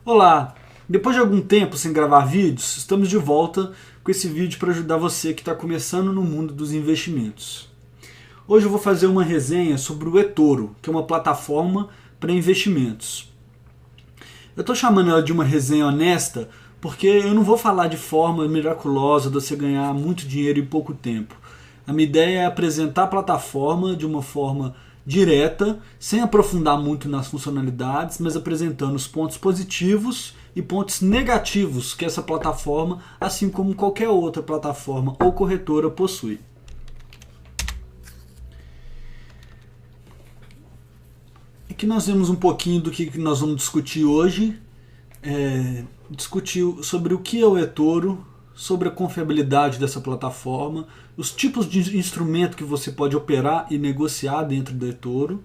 Olá! Depois de algum tempo sem gravar vídeos, estamos de volta com esse vídeo para ajudar você que está começando no mundo dos investimentos. Hoje eu vou fazer uma resenha sobre o eToro, que é uma plataforma para investimentos. Eu estou chamando ela de uma resenha honesta porque eu não vou falar de forma miraculosa de você ganhar muito dinheiro em pouco tempo. A minha ideia é apresentar a plataforma de uma forma direta, sem aprofundar muito nas funcionalidades, mas apresentando os pontos positivos e pontos negativos que essa plataforma, assim como qualquer outra plataforma ou corretora, possui. Aqui nós vemos um pouquinho do que nós vamos discutir hoje. Discutir sobre o que é o eToro, sobre a confiabilidade dessa plataforma, os tipos de instrumento que você pode operar e negociar dentro do eToro.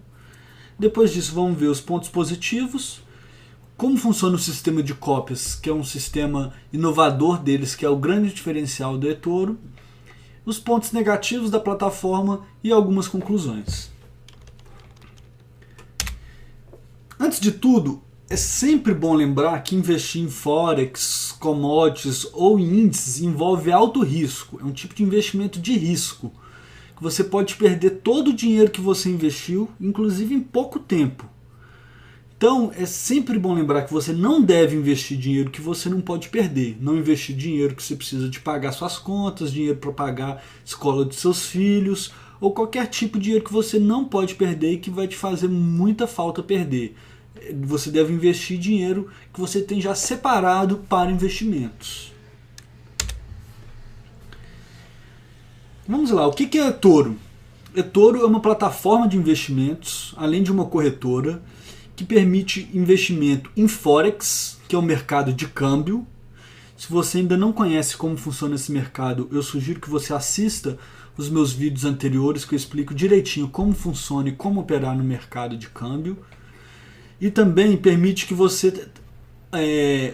Depois disso vamos ver os pontos positivos, como funciona o sistema de cópias, que é um sistema inovador deles, que é o grande diferencial do eToro, os pontos negativos da plataforma e algumas conclusões. Antes de tudo, é sempre bom lembrar que investir em Forex, commodities ou índices envolve alto risco. É um tipo de investimento de risco, que você pode perder todo o dinheiro que você investiu, inclusive em pouco tempo. Então é sempre bom lembrar que você não deve investir dinheiro que você não pode perder. Não investir dinheiro que você precisa de pagar suas contas, dinheiro para pagar a escola de seus filhos, ou qualquer tipo de dinheiro que você não pode perder e que vai te fazer muita falta perder. Você deve investir dinheiro que você tem já separado para investimentos. Vamos lá, o que é eToro? eToro é uma plataforma de investimentos, além de uma corretora, que permite investimento em Forex, que é o mercado de câmbio. Se você ainda não conhece como funciona esse mercado, eu sugiro que você assista os meus vídeos anteriores, que eu explico direitinho como funciona e como operar no mercado de câmbio. E também permite que você,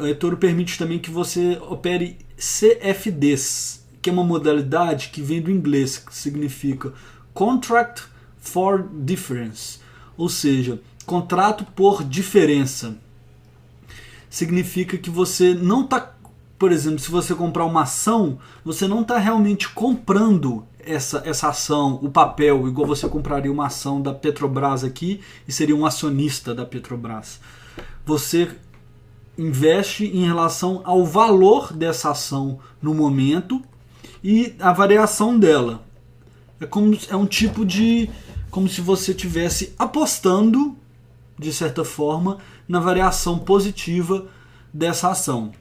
o eToro permite também que você opere CFDs, que é uma modalidade que vem do inglês, que significa Contract for Difference, ou seja, contrato por diferença. Significa que você não está, por exemplo, se você comprar uma ação, você não está realmente comprando essa ação, o papel, igual você compraria uma ação da Petrobras aqui e seria um acionista da Petrobras. Você investe em relação ao valor dessa ação no momento e a variação dela. É um tipo de, como se você estivesse apostando, de certa forma, na variação positiva dessa ação.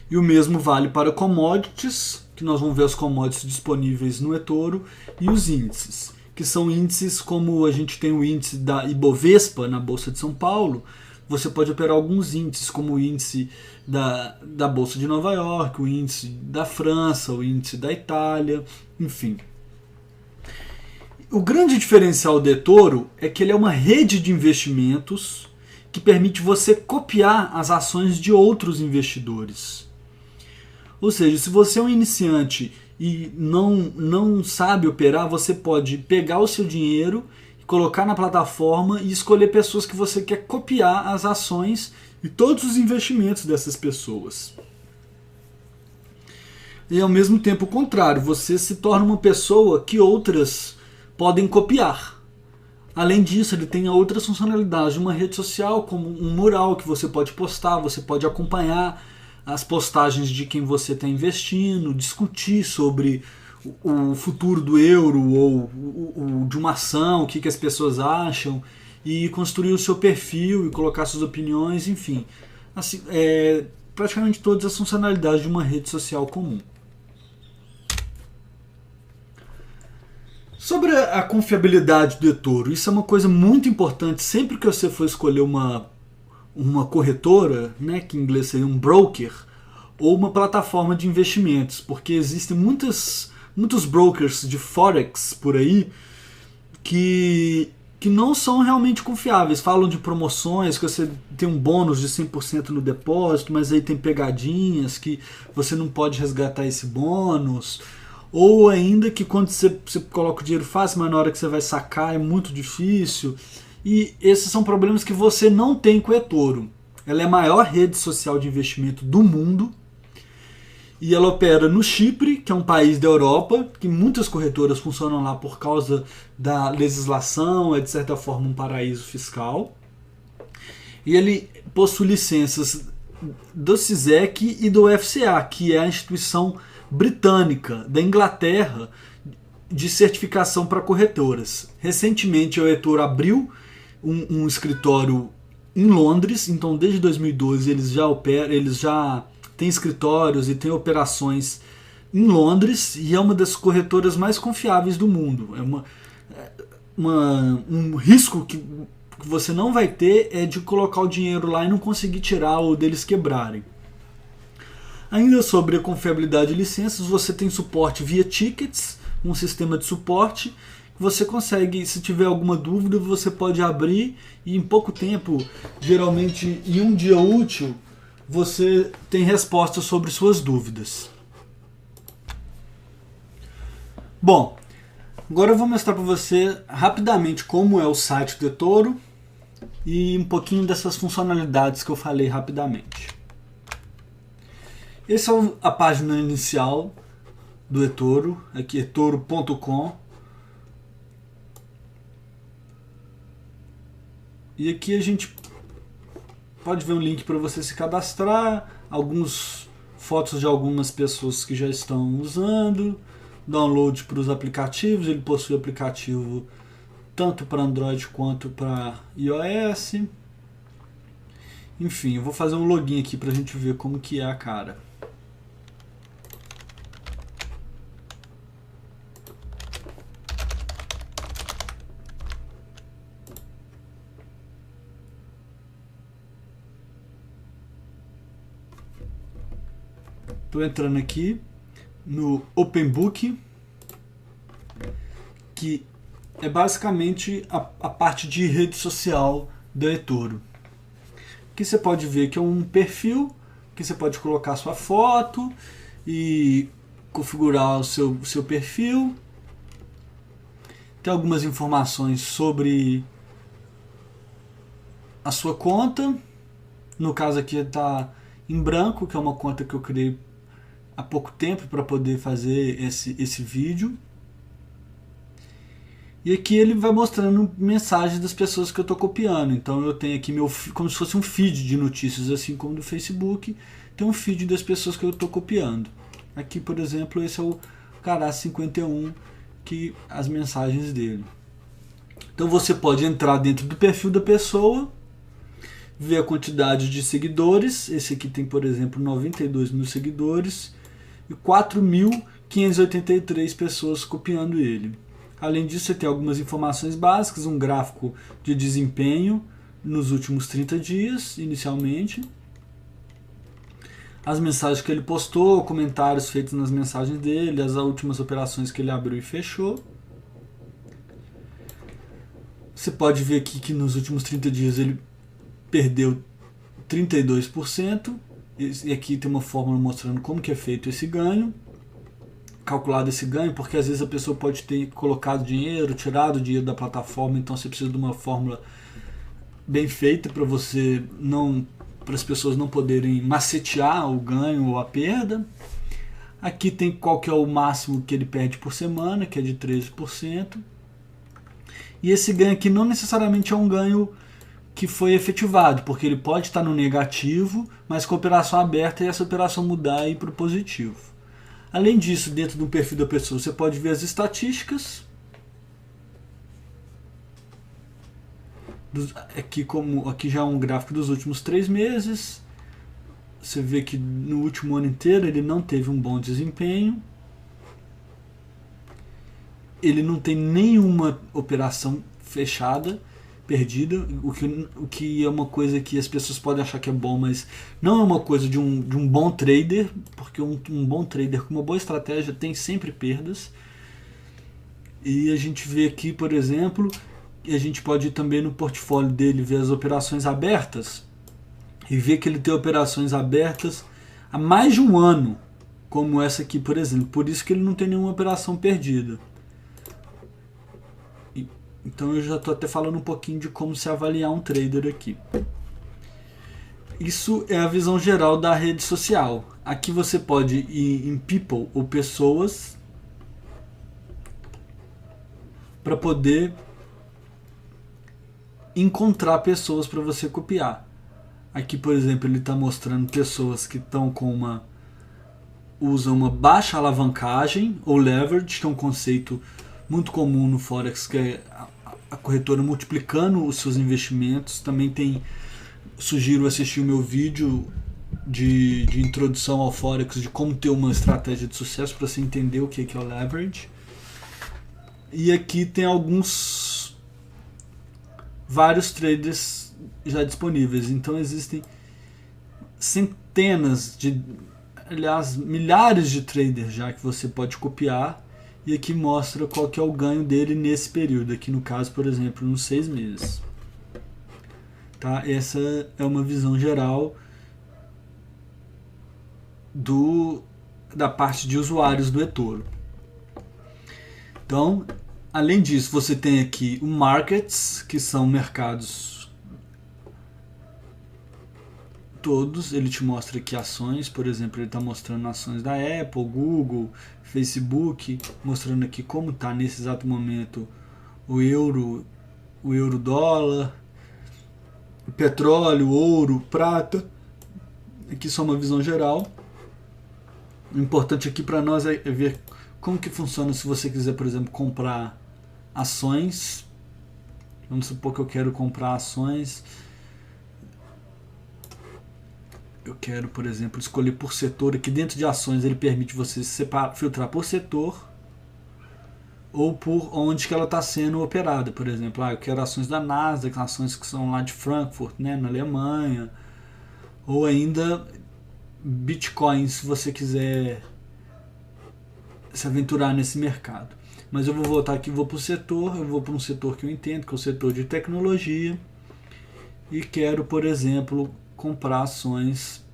E o mesmo vale para commodities, que nós vamos ver os commodities disponíveis no eToro, e os índices, que são índices como a gente tem o índice da Ibovespa na Bolsa de São Paulo. Você pode operar alguns índices, como o índice da Bolsa de Nova York, o índice da França, o índice da Itália, enfim. O grande diferencial do eToro é que ele é uma rede de investimentos que permite você copiar as ações de outros investidores. Ou seja, se você é um iniciante e não sabe operar, você pode pegar o seu dinheiro, colocar na plataforma e escolher pessoas que você quer copiar as ações e todos os investimentos dessas pessoas. E ao mesmo tempo o contrário, você se torna uma pessoa que outras podem copiar. Além disso, ele tem outras funcionalidades, uma rede social como um mural que você pode postar, você pode acompanhar as postagens de quem você está investindo, discutir sobre o futuro do euro ou de uma ação, o que as pessoas acham, e construir o seu perfil e colocar suas opiniões, enfim. Assim, praticamente todas as funcionalidades de uma rede social comum. Sobre a confiabilidade do eToro, isso é uma coisa muito importante sempre que você for escolher uma corretora, né, que em inglês seria um broker, ou uma plataforma de investimentos, porque existem muitos brokers de Forex por aí que não são realmente confiáveis. Falam de promoções, que você tem um bônus de 100% no depósito, mas aí tem pegadinhas que você não pode resgatar esse bônus. Ou ainda que quando você coloca o dinheiro fácil, mas na hora que você vai sacar é muito difícil. E esses são problemas que você não tem com o eToro. Ela é a maior rede social de investimento do mundo e ela opera no Chipre, que é um país da Europa, que muitas corretoras funcionam lá por causa da legislação, é de certa forma um paraíso fiscal. E ele possui licenças do CISEC e do FCA, que é a instituição britânica da Inglaterra de certificação para corretoras. Recentemente o eToro abriu um escritório em Londres, então desde 2012 eles já têm escritórios e têm operações em Londres e é uma das corretoras mais confiáveis do mundo. Um risco que você não vai ter é de colocar o dinheiro lá e não conseguir tirar ou deles quebrarem. Ainda sobre a confiabilidade de licenças, você tem suporte via tickets, um sistema de suporte. Você consegue, se tiver alguma dúvida, você pode abrir e em pouco tempo, geralmente em um dia útil, você tem resposta sobre suas dúvidas. Bom, agora eu vou mostrar para você rapidamente como é o site do eToro e um pouquinho dessas funcionalidades que eu falei rapidamente. Essa é a página inicial do eToro, aqui etoro.com. E aqui a gente pode ver um link para você se cadastrar, algumas fotos de algumas pessoas que já estão usando, download para os aplicativos, ele possui aplicativo tanto para Android quanto para iOS. Enfim, eu vou fazer um login aqui para a gente ver como que é a cara. Estou entrando aqui no OpenBook, que é basicamente a parte de rede social do eToro. Aqui você pode ver que é um perfil, que você pode colocar sua foto e configurar o seu perfil. Tem algumas informações sobre a sua conta. No caso aqui está em branco, que é uma conta que eu criei há pouco tempo para poder fazer esse vídeo. E aqui ele vai mostrando mensagens das pessoas que eu estou copiando. Então eu tenho aqui como se fosse um feed de notícias, assim como do Facebook, tem um feed das pessoas que eu estou copiando. Aqui, por exemplo, esse é o Cará 51, que as mensagens dele. Então você pode entrar dentro do perfil da pessoa, ver a quantidade de seguidores. Esse aqui tem, por exemplo, 92 mil seguidores e 4.583 pessoas copiando ele. Além disso, você tem algumas informações básicas, um gráfico de desempenho nos últimos 30 dias, inicialmente, as mensagens que ele postou, comentários feitos nas mensagens dele, as últimas operações que ele abriu e fechou. Você pode ver aqui que nos últimos 30 dias ele perdeu 32%, e aqui tem uma fórmula mostrando como que é feito esse ganho, calculado esse ganho, porque às vezes a pessoa pode ter colocado dinheiro, tirado dinheiro da plataforma, então você precisa de uma fórmula bem feita para você não, para as pessoas não poderem macetear o ganho ou a perda. Aqui tem qual que é o máximo que ele perde por semana, que é de 13%. E esse ganho aqui não necessariamente é um ganho que foi efetivado, porque ele pode estar no negativo, mas com a operação aberta e essa operação mudar e ir para o positivo. Além disso, dentro do perfil da pessoa, você pode ver as estatísticas. Aqui já é um gráfico dos últimos 3 meses. Você vê que no último ano inteiro ele não teve um bom desempenho. Ele não tem nenhuma operação fechada, perdida, o que é uma coisa que as pessoas podem achar que é bom, mas não é uma coisa de um bom trader, porque um bom trader com uma boa estratégia tem sempre perdas. E a gente vê aqui, por exemplo, e a gente pode ir também no portfólio dele ver as operações abertas e ver que ele tem operações abertas há mais de um ano, como essa aqui, por exemplo. Por isso que ele não tem nenhuma operação perdida. Então eu já estou até falando um pouquinho de como se avaliar um trader aqui. Isso é a visão geral da rede social. Aqui você pode ir em People ou Pessoas para poder encontrar pessoas para você copiar. Aqui, por exemplo, ele está mostrando pessoas que estão com usam uma baixa alavancagem ou leverage, que é um conceito muito comum no Forex, que é a corretora multiplicando os seus investimentos. Também sugiro assistir o meu vídeo de introdução ao Forex, de como ter uma estratégia de sucesso para você entender o que é o leverage. E aqui tem vários traders já disponíveis. Então existem centenas aliás, milhares de traders já que você pode copiar, e aqui mostra qual que é o ganho dele nesse período. Aqui no caso, por exemplo, nos 6 meses. Tá? Essa é uma visão geral da parte de usuários do eToro. Então, além disso, você tem aqui o Markets, que são mercados todos. Ele te mostra aqui ações, por exemplo, ele está mostrando ações da Apple, Google, Facebook, mostrando aqui como está nesse exato momento o euro dólar, o petróleo, ouro, prata. Aqui só uma visão geral. O importante aqui para nós é ver como que funciona se você quiser, por exemplo, comprar ações. Vamos supor que eu quero comprar ações. Eu quero, por exemplo, escolher por setor. Aqui dentro de ações ele permite você filtrar por setor ou por onde que ela está sendo operada. Por exemplo, eu quero ações da Nasdaq, ações que são lá de Frankfurt, né, na Alemanha. Ou ainda Bitcoin, se você quiser se aventurar nesse mercado. Mas eu vou voltar aqui, vou para o setor, eu vou para um setor que eu entendo, que é o setor de tecnologia, e quero, por exemplo, comprar ações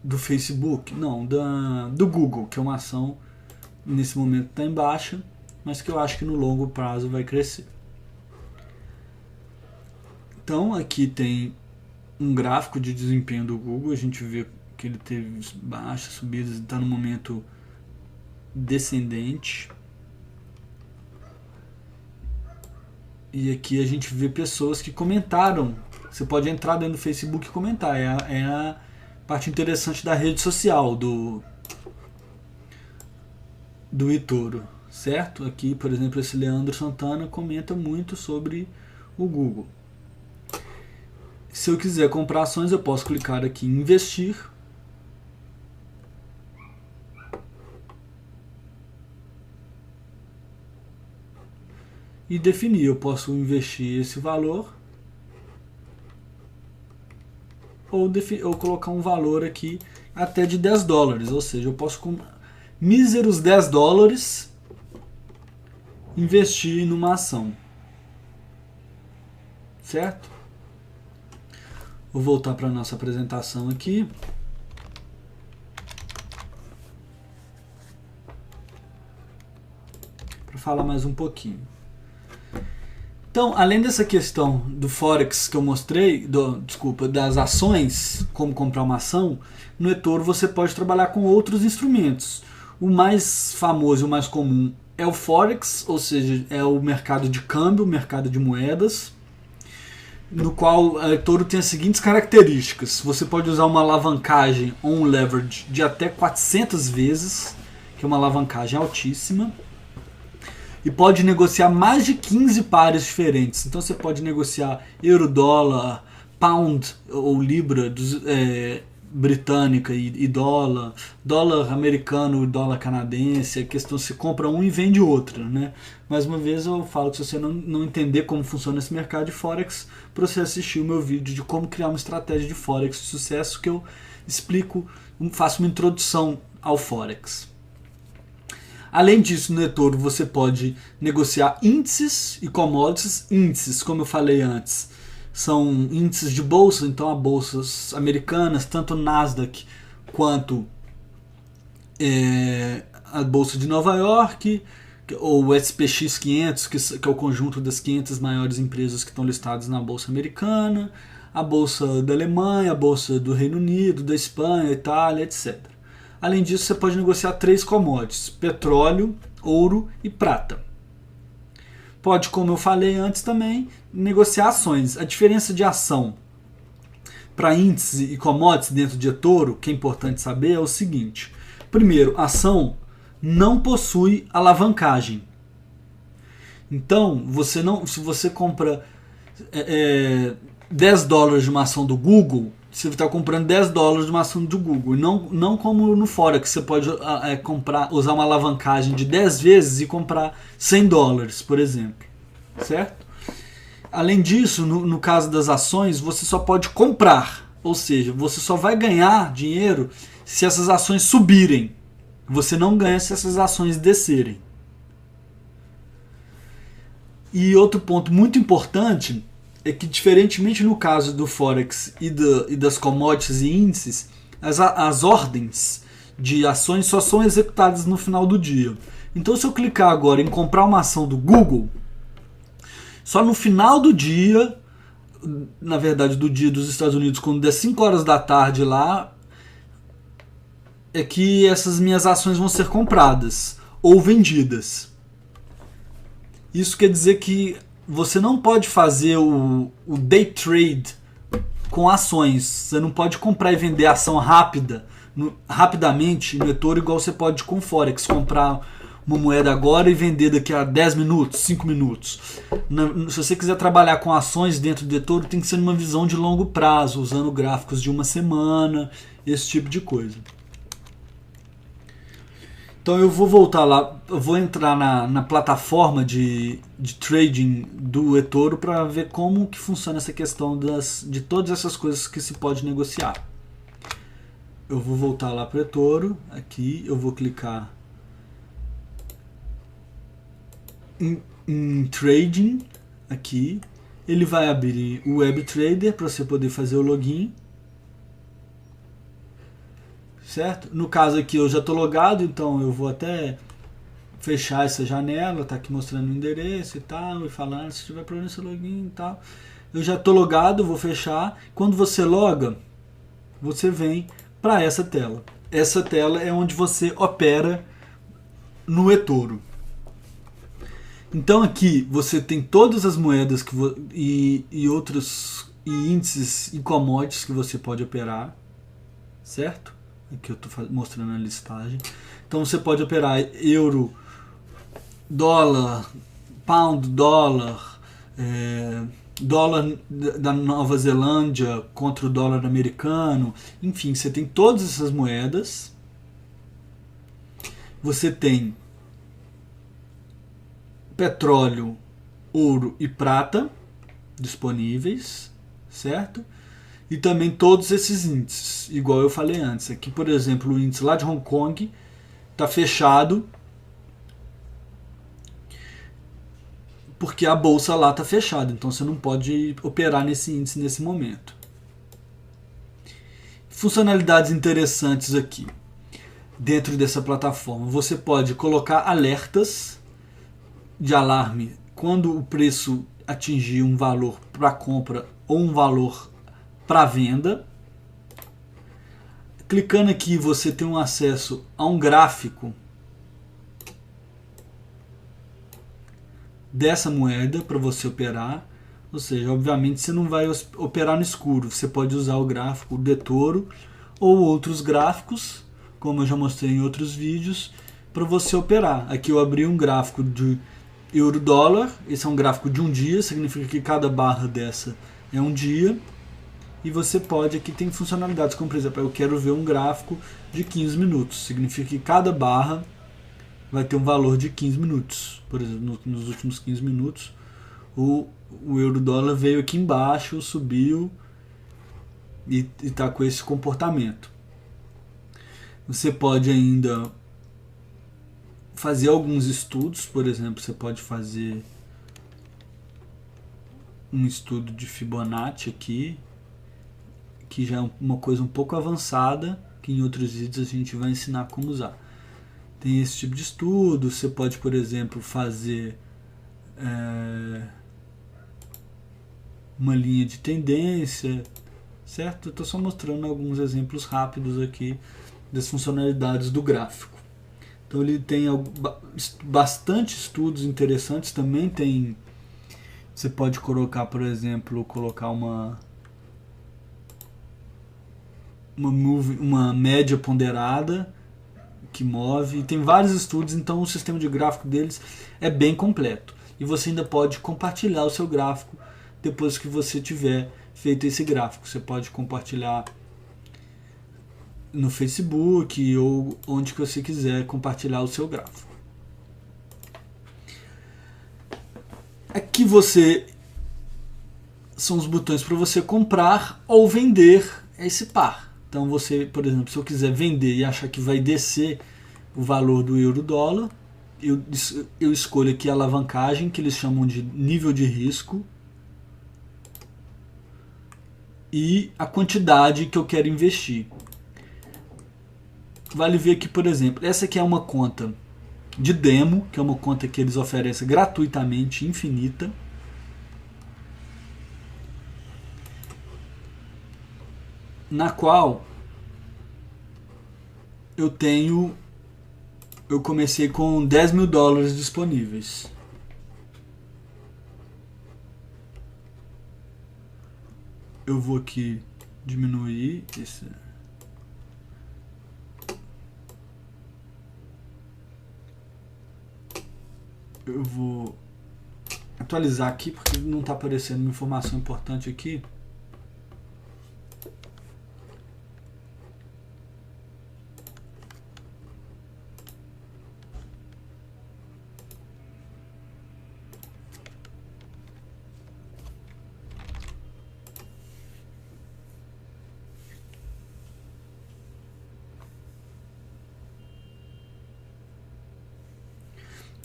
do Facebook, não, do Google, que é uma ação nesse momento está em baixa, mas que eu acho que no longo prazo vai crescer. Então aqui tem um gráfico de desempenho do Google, a gente vê que ele teve baixas, subidas, está no momento descendente. E aqui a gente vê pessoas que comentaram. Você pode entrar dentro do Facebook e comentar. É a parte interessante da rede social do eToro, certo? Aqui, por exemplo, esse Leandro Santana comenta muito sobre o Google. Se eu quiser comprar ações, eu posso clicar aqui em investir. E definir, eu posso investir esse valor ou colocar um valor aqui até de $10, ou seja, eu posso com míseros $10 investir numa ação, certo? Vou voltar para a nossa apresentação aqui. Para falar mais um pouquinho. Então, além dessa questão do Forex que eu mostrei, das ações, como comprar uma ação, no eToro você pode trabalhar com outros instrumentos. O mais famoso e o mais comum é o Forex, ou seja, é o mercado de câmbio, o mercado de moedas, no qual o eToro tem as seguintes características. Você pode usar uma alavancagem ou um leverage de até 400 vezes, que é uma alavancagem altíssima. E pode negociar mais de 15 pares diferentes. Então você pode negociar euro, dólar, pound ou libra britânica e dólar, dólar americano e dólar canadense. A questão se compra um e vende outro, né? Mais uma vez eu falo que se você não entender como funciona esse mercado de Forex, para você assistir o meu vídeo de como criar uma estratégia de Forex de sucesso, que eu explico, faço uma introdução ao Forex. Além disso, no eToro você pode negociar índices e commodities. Índices, como eu falei antes, são índices de bolsa, então há bolsas americanas, tanto Nasdaq quanto a bolsa de Nova York, ou o SPX 500, que é o conjunto das 500 maiores empresas que estão listadas na Bolsa Americana, a Bolsa da Alemanha, a Bolsa do Reino Unido, da Espanha, Itália, etc. Além disso, você pode negociar 3 commodities: petróleo, ouro e prata. Pode, como eu falei antes também, negociar ações. A diferença de ação para índice e commodities dentro de eToro, que é importante saber, é o seguinte. Primeiro, ação não possui alavancagem. Então, se você compra $10 de uma ação do Google, você está comprando $10 de uma ação do Google. Não como no Forex, você pode usar uma alavancagem de 10 vezes e comprar $100, por exemplo. Certo? Além disso, no caso das ações, você só pode comprar. Ou seja, você só vai ganhar dinheiro se essas ações subirem. Você não ganha se essas ações descerem. E outro ponto muito importante é que, diferentemente no caso do Forex e das commodities e índices, as ordens de ações só são executadas no final do dia. Então, se eu clicar agora em comprar uma ação do Google, só no final do dia, na verdade do dia dos Estados Unidos, quando der 5 horas da tarde lá, é que essas minhas ações vão ser compradas ou vendidas. Isso quer dizer que você não pode fazer o day trade com ações. Você não pode comprar e vender ação rapidamente no eToro, igual você pode com Forex, comprar uma moeda agora e vender daqui a 10 minutos, 5 minutos. Se você quiser trabalhar com ações dentro do eToro, tem que ser numa visão de longo prazo, usando gráficos de uma semana, esse tipo de coisa. Então eu vou voltar lá, eu vou entrar na plataforma de trading do eToro para ver como que funciona essa questão de todas essas coisas que se pode negociar. Eu vou voltar lá para o eToro, aqui eu vou clicar em Trading, aqui, ele vai abrir o WebTrader para você poder fazer o login. Certo? No caso aqui eu já estou logado, então eu vou até fechar essa janela, tá aqui mostrando o endereço e tal, e falando se tiver problema no seu login e tal. Eu já estou logado, vou fechar. Quando você loga, você vem para essa tela. Essa tela é onde você opera no eToro. Então aqui você tem todas as moedas e outros índices e commodities que você pode operar, certo? Aqui eu estou mostrando a listagem. Então você pode operar euro, dólar, pound, dólar, dólar da Nova Zelândia contra o dólar americano. Enfim, você tem todas essas moedas. Você tem petróleo, ouro e prata disponíveis, certo? E também todos esses índices, igual eu falei antes. Aqui, por exemplo, o índice lá de Hong Kong está fechado porque a bolsa lá está fechada. Então você não pode operar nesse índice nesse momento. Funcionalidades interessantes aqui dentro dessa plataforma. Você pode colocar alertas de alarme quando o preço atingir um valor para compra ou um valor para venda. Clicando aqui você tem um acesso a um gráfico dessa moeda para você operar. Ou seja, obviamente você não vai operar no escuro, você pode usar o gráfico do eToro ou outros gráficos, como eu já mostrei em outros vídeos, para você operar. Aqui eu abri um gráfico de euro-dólar, esse é um gráfico de um dia, significa que cada barra dessa é um dia. E você pode, aqui tem funcionalidades, como por exemplo, eu quero ver um gráfico de 15 minutos. Significa que cada barra vai ter um valor de 15 minutos. Por exemplo, nos últimos 15 minutos, o euro-dólar veio aqui embaixo, subiu e está com esse comportamento. Você pode ainda fazer alguns estudos, por exemplo, você pode fazer um estudo de Fibonacci aqui, que já é uma coisa um pouco avançada, que em outros vídeos a gente vai ensinar como usar. Tem esse tipo de estudo. Você pode, por exemplo, fazer uma linha de tendência, certo? Eu estou só mostrando alguns exemplos rápidos aqui das funcionalidades do gráfico. Então ele tem bastante estudos interessantes. Também tem, você pode colocar, por exemplo, uma média ponderada que move, e tem vários estudos. Então o sistema de gráfico deles é bem completo, e você ainda pode compartilhar o seu gráfico depois que você tiver feito esse gráfico. Você pode compartilhar no Facebook ou onde que você quiser compartilhar o seu gráfico. Aqui são os botões para você comprar ou vender esse par. Então você, por exemplo, se eu quiser vender e achar que vai descer o valor do euro-dólar, eu escolho aqui a alavancagem, que eles chamam de nível de risco, e a quantidade que eu quero investir. Vale ver que, por exemplo, essa aqui é uma conta de demo, que é uma conta que eles oferecem gratuitamente, infinita. Na qual eu comecei com 10 mil dólares disponíveis. Eu vou aqui diminuir esse. Eu vou atualizar aqui porque não está aparecendo uma informação importante aqui.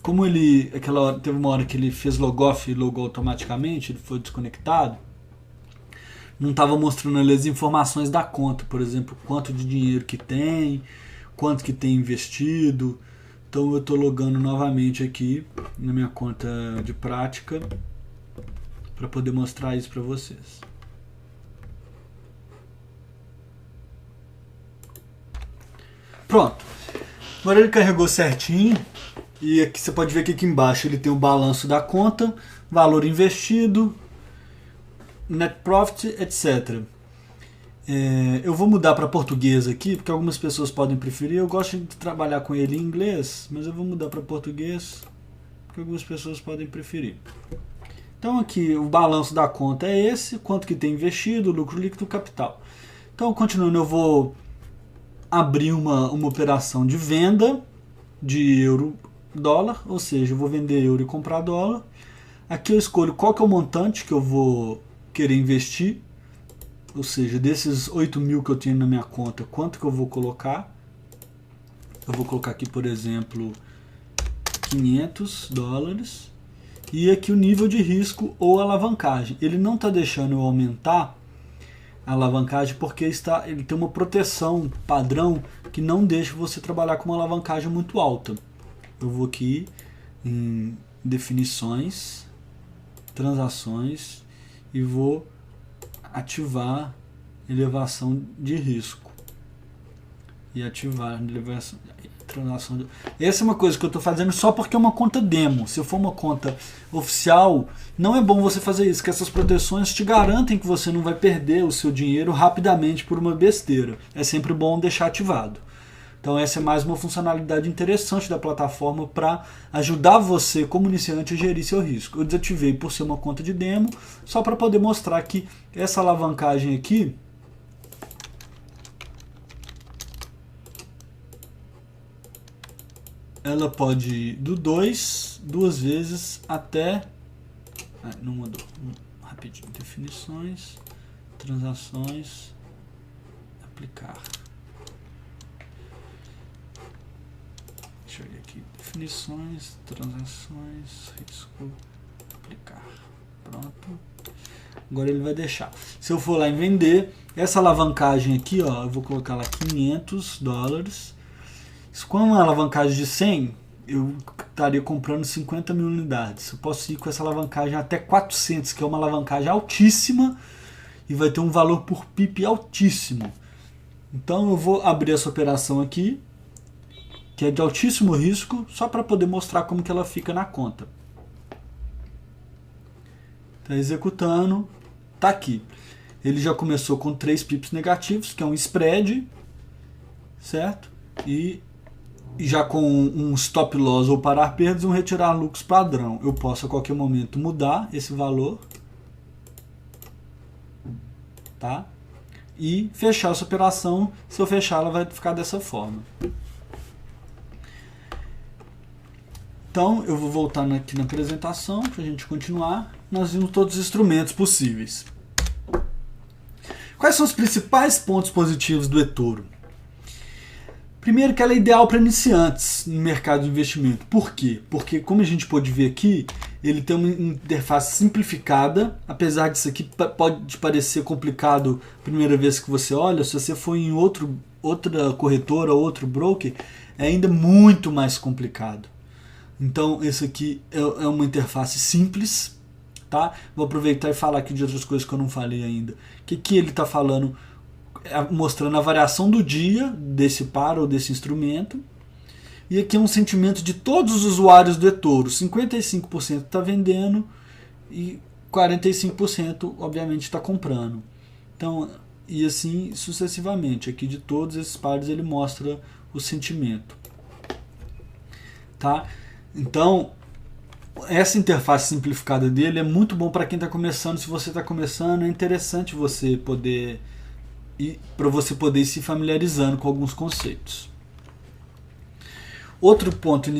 Como teve uma hora que ele fez logoff e logou automaticamente, ele foi desconectado, não estava mostrando ali as informações da conta, por exemplo, quanto de dinheiro que tem, quanto que tem investido. Então eu estou logando novamente aqui na minha conta de prática para poder mostrar isso para vocês. Pronto, agora ele carregou certinho. E aqui você pode ver que aqui embaixo ele tem o balanço da conta, valor investido, net profit, etc. Eu vou mudar para português aqui, porque algumas pessoas podem preferir. Eu gosto de trabalhar com ele em inglês, mas eu vou mudar para português, porque algumas pessoas podem preferir. Então aqui o balanço da conta é esse, quanto que tem investido, lucro líquido, capital. Então continuando, eu vou abrir uma operação de venda de euro-dólar, ou seja, eu vou vender euro e comprar dólar. Aqui eu escolho qual que é o montante que eu vou querer investir, ou seja, desses 8 mil que eu tenho na minha conta, quanto que eu vou colocar. Eu vou colocar aqui, por exemplo, 500 dólares. E aqui o nível de risco ou alavancagem. Ele não está deixando eu aumentar a alavancagem porque ele tem uma proteção padrão que não deixa você trabalhar com uma alavancagem muito alta. Eu vou aqui em definições, transações, e vou ativar elevação de risco. E ativar elevação, transação de... Essa é uma coisa que eu estou fazendo só porque é uma conta demo. Se for uma conta oficial, não é bom você fazer isso, que essas proteções te garantem que você não vai perder o seu dinheiro rapidamente por uma besteira. É sempre bom deixar ativado. Então essa é mais uma funcionalidade interessante da plataforma para ajudar você, como iniciante, a gerir seu risco. Eu desativei por ser uma conta de demo, só para poder mostrar que essa alavancagem aqui, ela pode ir do 2, duas vezes, até... não mudou. Rapidinho. Definições, transações, aplicar. Deixa eu ver aqui. Definições, transações, risco, aplicar. Pronto. Agora ele vai deixar. Se eu for lá em vender, essa alavancagem aqui, ó, eu vou colocar lá 500 dólares. Com uma alavancagem de 100, eu estaria comprando 50 mil unidades. Eu posso ir com essa alavancagem até 400, que é uma alavancagem altíssima e vai ter um valor por PIP altíssimo. Então eu vou abrir essa operação aqui, que é de altíssimo risco, só para poder mostrar como que ela fica na conta. Está executando, está aqui. Ele já começou com 3 pips negativos, que é um spread, certo? E já com um stop loss ou parar perdas e um retirar lucros padrão. Eu posso a qualquer momento mudar esse valor, tá? E fechar essa operação. Se eu fechar, ela vai ficar dessa forma. Então eu vou voltar aqui na apresentação para a gente continuar. Nós vimos todos os instrumentos possíveis. Quais são os principais pontos positivos do eToro? Primeiro, que ela é ideal para iniciantes no mercado de investimento. Por quê? Porque, como a gente pode ver aqui, ele tem uma interface simplificada. Apesar disso aqui pode parecer complicado a primeira vez que você olha, se você for em outra corretora, outro broker, é ainda muito mais complicado. Então, esse aqui é uma interface simples, tá? Vou aproveitar e falar aqui de outras coisas que eu não falei ainda. O que ele está falando? Mostrando a variação do dia desse par ou desse instrumento. E aqui é um sentimento de todos os usuários do eToro. 55% está vendendo e 45% obviamente está comprando. Então, e assim sucessivamente. Aqui de todos esses pares ele mostra o sentimento. Tá? Então, essa interface simplificada dele é muito bom para quem está começando. Se você está começando, é interessante você poder para você poder ir se familiarizando com alguns conceitos. Outro ponto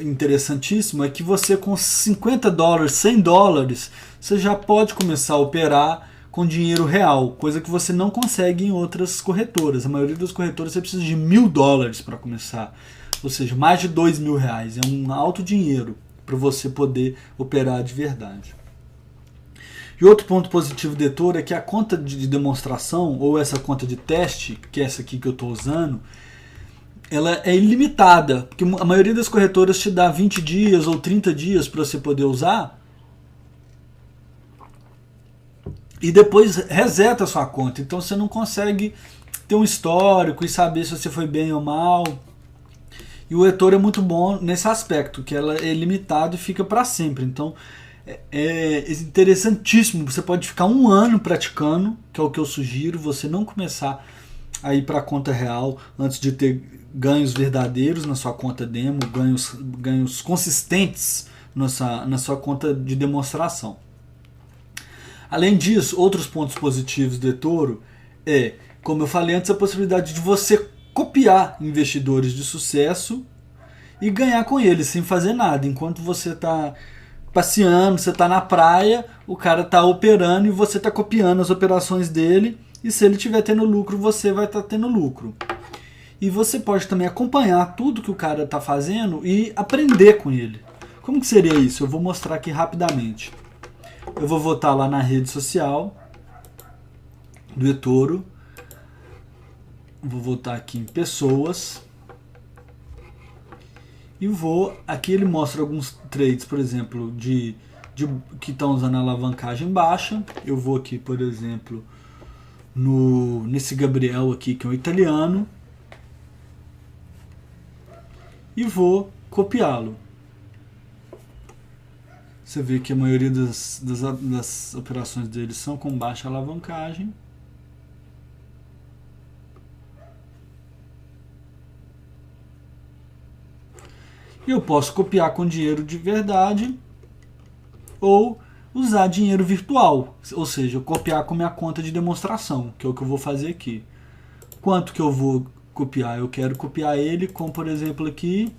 interessantíssimo é que você com 50 dólares, 100 dólares, você já pode começar a operar com dinheiro real, coisa que você não consegue em outras corretoras. A maioria das corretoras você precisa de 1.000 dólares para começar, ou seja, mais de 2.000 reais. É um alto dinheiro para você poder operar de verdade. E outro ponto positivo do eToro é que a conta de demonstração, ou essa conta de teste, que é essa aqui que eu estou usando, ela é ilimitada, porque a maioria das corretoras te dá 20 dias ou 30 dias para você poder usar, e depois reseta a sua conta. Então você não consegue ter um histórico e saber se você foi bem ou mal. E o eToro é muito bom nesse aspecto, que ela é limitada e fica para sempre. Então é interessantíssimo. Você pode ficar 1 ano praticando, que é o que eu sugiro, você não começar a ir para a conta real antes de ter ganhos verdadeiros na sua conta demo, ganhos consistentes na sua conta de demonstração. Além disso, outros pontos positivos do eToro é, como eu falei antes, a possibilidade de você copiar investidores de sucesso e ganhar com eles sem fazer nada. Enquanto você está passeando, você está na praia, o cara está operando e você está copiando as operações dele, e se ele estiver tendo lucro, você vai estar tendo lucro. E você pode também acompanhar tudo que o cara está fazendo e aprender com ele. Como que seria isso? Eu vou mostrar aqui rapidamente. Eu vou voltar lá na rede social do eToro. Vou voltar aqui em pessoas. E aqui ele mostra alguns trades, por exemplo, que estão usando a alavancagem baixa. Eu vou aqui, por exemplo, nesse Gabriel aqui, que é um italiano, e vou copiá-lo. Você vê que a maioria das operações dele são com baixa alavancagem. E eu posso copiar com dinheiro de verdade ou usar dinheiro virtual, ou seja, copiar com minha conta de demonstração, que é o que eu vou fazer aqui. Quanto que eu vou copiar? Eu quero copiar ele com, por exemplo, aqui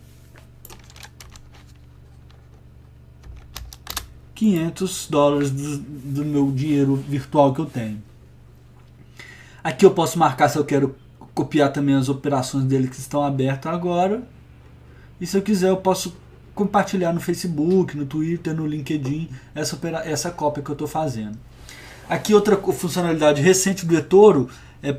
$500 do meu dinheiro virtual que eu tenho. Aqui eu posso marcar se eu quero copiar também as operações dele que estão abertas agora. E se eu quiser, eu posso compartilhar no Facebook, no Twitter, no LinkedIn, essa cópia que eu estou fazendo. Aqui outra funcionalidade recente do eToro,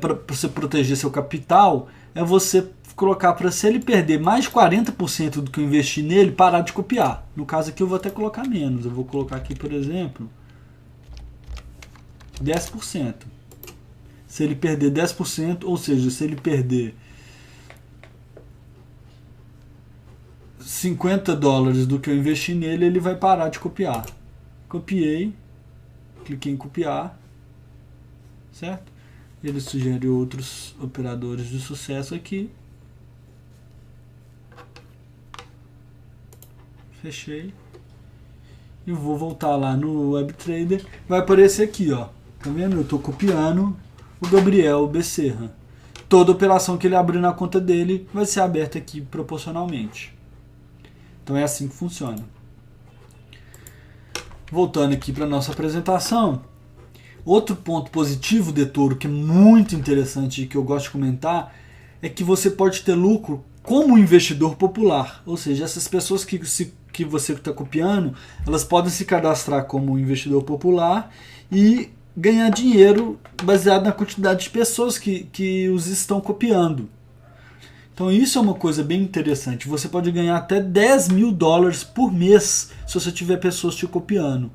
para você proteger seu capital, é você colocar para, se ele perder mais de 40% do que eu investi nele, parar de copiar. No caso aqui eu vou até colocar menos. Eu vou colocar aqui, por exemplo, 10%. Se ele perder 10%, ou seja, se ele perder $50 do que eu investi nele, ele vai parar de copiar. Copiei, cliquei em copiar, certo? Ele sugere outros operadores de sucesso aqui. Fechei. E vou voltar lá no WebTrader. Vai aparecer aqui, ó. Tá vendo? Eu estou copiando o Gabriel Becerra. Toda operação que ele abrir na conta dele vai ser aberta aqui proporcionalmente. Então é assim que funciona. Voltando aqui para nossa apresentação. Outro ponto positivo do eToro, que é muito interessante e que eu gosto de comentar, é que você pode ter lucro como investidor popular. Ou seja, essas pessoas que você está copiando, elas podem se cadastrar como investidor popular e ganhar dinheiro baseado na quantidade de pessoas que os estão copiando. Então isso é uma coisa bem interessante. Você pode ganhar até $10 mil por mês se você tiver pessoas te copiando.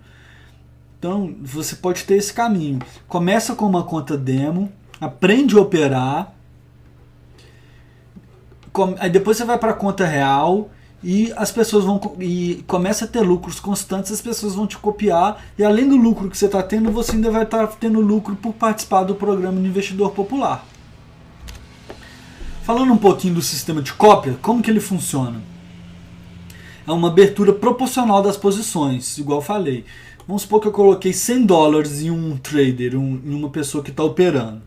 Então você pode ter esse caminho. Começa com uma conta demo, aprende a operar, aí depois você vai para a conta real e as pessoas vão e começa a ter lucros constantes, as pessoas vão te copiar e além do lucro que você está tendo, você ainda vai estar tendo lucro por participar do programa de investidor popular. Falando um pouquinho do sistema de cópia, como que ele funciona? É uma abertura proporcional das posições, igual eu falei. Vamos supor que eu coloquei $100 em um trader, em uma pessoa que está operando,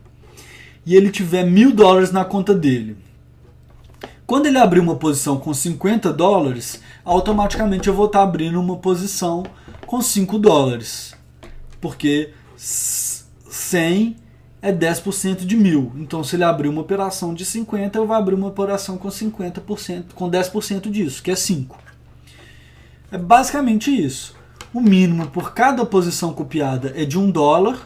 e ele tiver $1.000 na conta dele. Quando ele abrir uma posição com $50, automaticamente eu vou estar abrindo uma posição com $5, porque 100 é 10% de 1.000. Então, se ele abrir uma operação de 50, eu vou abrir uma operação com 50%, com 10% disso, que é 5. É basicamente isso. O mínimo por cada posição copiada é de $1.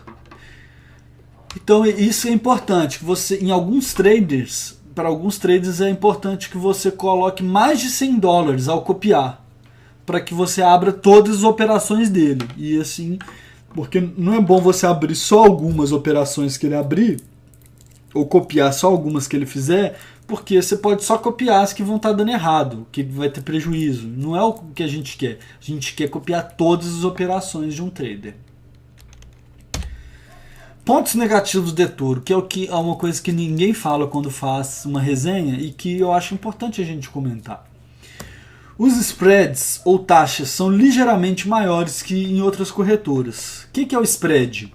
Então, isso é importante. Em alguns traders, para alguns traders é importante que você coloque mais de $100 ao copiar, para que você abra todas as operações dele. E assim, porque não é bom você abrir só algumas operações que ele abrir, ou copiar só algumas que ele fizer, porque você pode só copiar as que vão estar dando errado, que vai ter prejuízo. Não é o que a gente quer. A gente quer copiar todas as operações de um trader. Pontos negativos do eToro, que é uma coisa que ninguém fala quando faz uma resenha e que eu acho importante a gente comentar. Os spreads ou taxas são ligeiramente maiores que em outras corretoras. O que é o spread?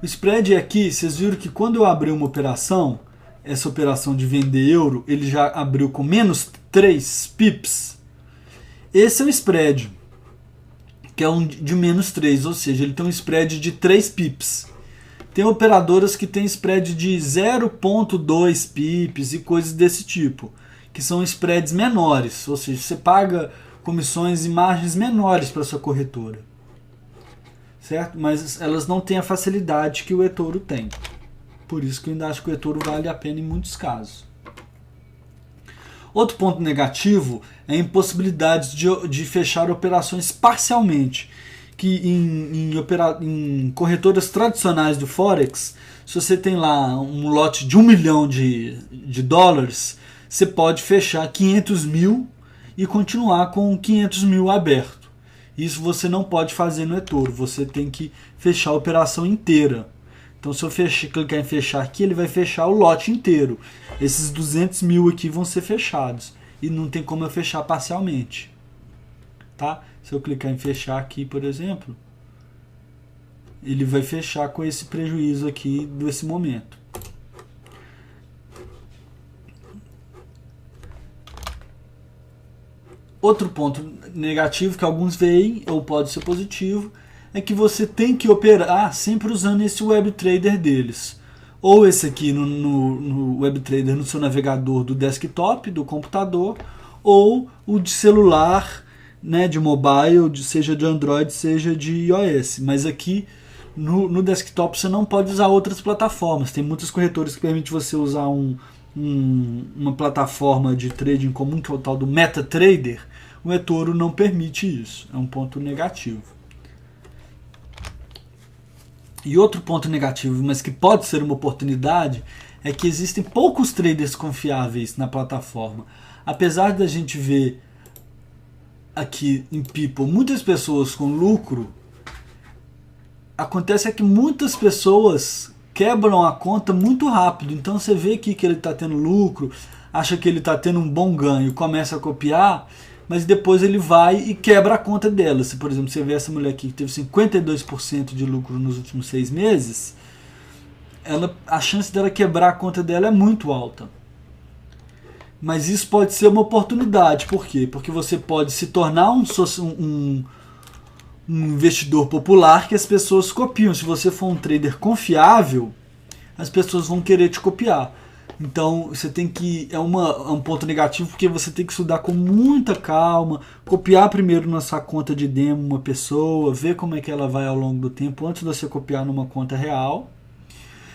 O spread é aqui, vocês viram que quando eu abri uma operação, essa operação de vender euro, ele já abriu com menos 3 pips. Esse é o spread, que é um de menos 3, ou seja, ele tem um spread de 3 pips. Tem operadoras que tem spread de 0,2 pips e coisas desse tipo, que são spreads menores, ou seja, você paga comissões e margens menores para sua corretora, certo? Mas elas não têm a facilidade que o eToro tem. Por isso que eu ainda acho que o eToro vale a pena em muitos casos. Outro ponto negativo é a impossibilidade de fechar operações parcialmente, que em corretoras tradicionais do Forex, se você tem lá um lote de $1 milhão de dólares, você pode fechar 500 mil e continuar com 500 mil aberto. Isso você não pode fazer no eToro, você tem que fechar a operação inteira. Então se eu clicar em fechar aqui, ele vai fechar o lote inteiro. Esses 200 mil aqui vão ser fechados. E não tem como eu fechar parcialmente. Tá? Se eu clicar em fechar aqui, por exemplo, ele vai fechar com esse prejuízo aqui desse momento. Outro ponto negativo que alguns veem, ou pode ser positivo, é que você tem que operar sempre usando esse WebTrader deles. Ou esse aqui no WebTrader no seu navegador do desktop, do computador, ou o de celular, né, de mobile, seja de Android, seja de iOS. Mas aqui no desktop você não pode usar outras plataformas. Tem muitas corretoras que permitem você usar um uma plataforma de trading comum, que é o tal do MetaTrader, o eToro não permite isso. É um ponto negativo. E outro ponto negativo, mas que pode ser uma oportunidade, é que existem poucos traders confiáveis na plataforma. Apesar da gente ver aqui em People muitas pessoas com lucro, acontece que muitas pessoas quebram a conta muito rápido. Então você vê aqui que ele está tendo lucro, acha que ele está tendo um bom ganho, começa a copiar, mas depois ele vai e quebra a conta dela. Se, por exemplo, você vê essa mulher aqui que teve 52% de lucro nos últimos 6 meses, a chance dela quebrar a conta dela é muito alta. Mas isso pode ser uma oportunidade. Por quê? Porque você pode se tornar um investidor popular que as pessoas copiam. Se você for um trader confiável, as pessoas vão querer te copiar. Então você tem que. É um ponto negativo, porque você tem que estudar com muita calma, copiar primeiro na sua conta de demo uma pessoa, ver como é que ela vai ao longo do tempo antes de você copiar numa conta real.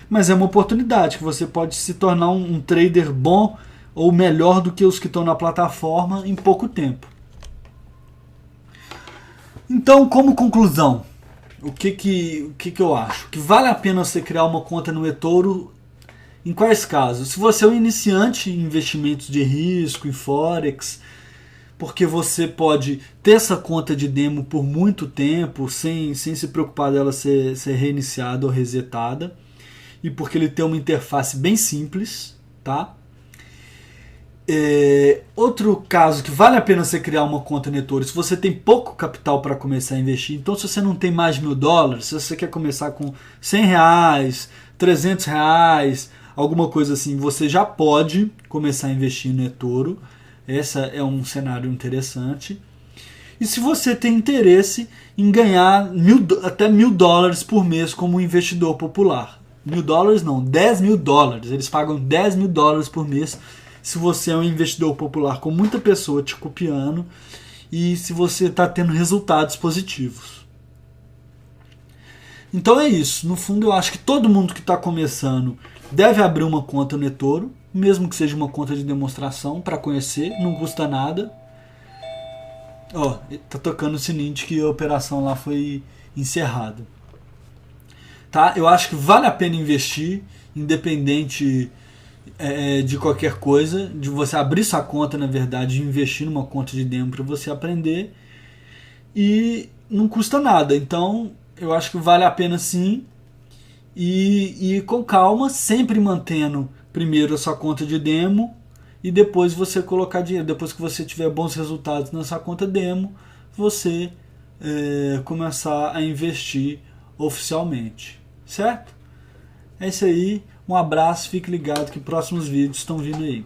Mas é uma oportunidade que você pode se tornar um trader bom ou melhor do que os que estão na plataforma em pouco tempo. Então, como conclusão, o que eu acho? Que vale a pena você criar uma conta no eToro em quais casos? Se você é um iniciante em investimentos de risco, em Forex, porque você pode ter essa conta de demo por muito tempo, sem se preocupar dela ser reiniciada ou resetada, e porque ele tem uma interface bem simples, tá? Outro caso que vale a pena você criar uma conta no eToro, se você tem pouco capital para começar a investir. Então, se você não tem mais de $1.000, se você quer começar com R$100, R$300, alguma coisa assim, você já pode começar a investir no eToro. Esse é um cenário interessante. E se você tem interesse em ganhar até $1.000 por mês como investidor popular, $1.000 não, $10.000, eles pagam $10.000 por mês se você é um investidor popular com muita pessoa te copiando e se você está tendo resultados positivos. Então é isso. No fundo, eu acho que todo mundo que está começando deve abrir uma conta no eToro, mesmo que seja uma conta de demonstração, para conhecer, não custa nada. Ó, tá tocando o sininho de que a operação lá foi encerrada. Tá? Eu acho que vale a pena investir, independente de qualquer coisa, de você abrir sua conta, na verdade, e investir numa conta de demo para você aprender, e não custa nada. Então eu acho que vale a pena sim, e com calma, sempre mantendo primeiro a sua conta de demo e depois você colocar dinheiro. Depois que você tiver bons resultados na sua conta demo, você começar a investir oficialmente, certo? É isso aí. Um abraço, fique ligado que próximos vídeos estão vindo aí.